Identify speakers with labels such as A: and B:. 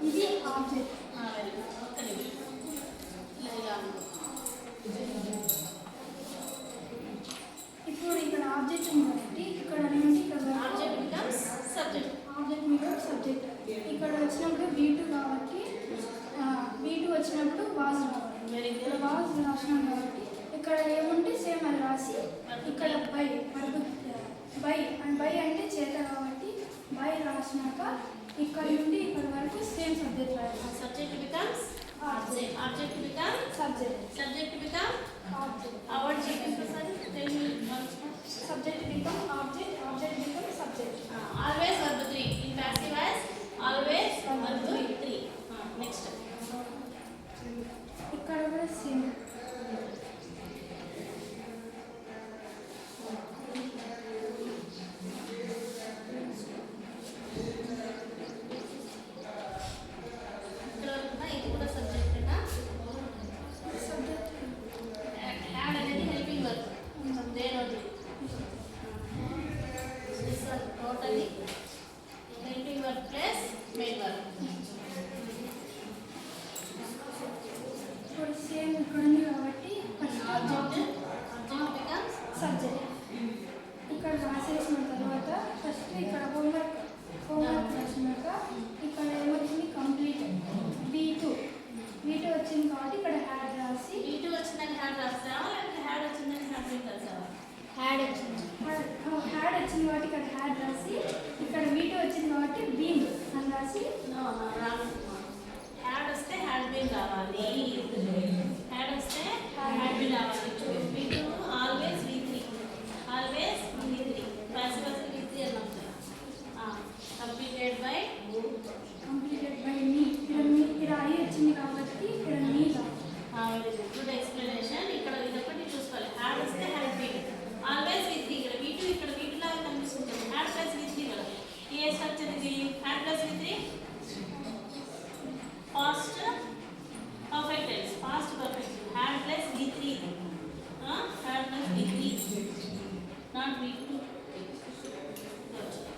A: ఇది ఆబ్జెక్ట్. ఇప్పుడు ఇక్కడ ఆబ్జెక్ట్ ఉంది కాబట్టి ఇక్కడ నుండి ఇక్కడ
B: ఆబ్జెక్ట్ బికమ్స్ సబ్జెక్ట్.
A: ఆబ్జెక్ట్ మీద సబ్జెక్ట్. ఇక్కడ వచ్చినప్పుడు V2 కాబట్టి V2 వచ్చినప్పుడు వాజ్ రావాలి. ఇక్కడ వాజ్ రాసినాం కాబట్టి ఇక్కడ ఏముంటే సేమ్ అది రాసి ఇక్కడ బై అంటే చేత కాబట్టి బై రాసినాక ఇక్కడ నుండి ఇక్కడ వరకు సేమ్ సబ్జెక్ట్ రాయాలి.
B: Subject becomes object. Object become
A: subject.
B: Subject become
A: object.
B: అవర్ చెప్పండి sir. Tell me once.
A: Subject become object, object become subject.
B: Always verb 3. In passive voice, always verb 3. Next.
A: ఇక్కడ కూడా సేమ్.
B: ఇది కూడా సబ్జెక్ట్ ఏనా?
A: Subject.
B: Had అనేది helping verb. దేనోది totally helping verb plus main verb.
A: ఇప్పుడు సేమ్ ఇక్కడ ఉంది కాబట్టి
B: Object becomes
A: సబ్జెక్ట్. ఇక్కడ రాసేసిన తర్వాత ఫస్ట్ ఇక్కడ హోంవర్క్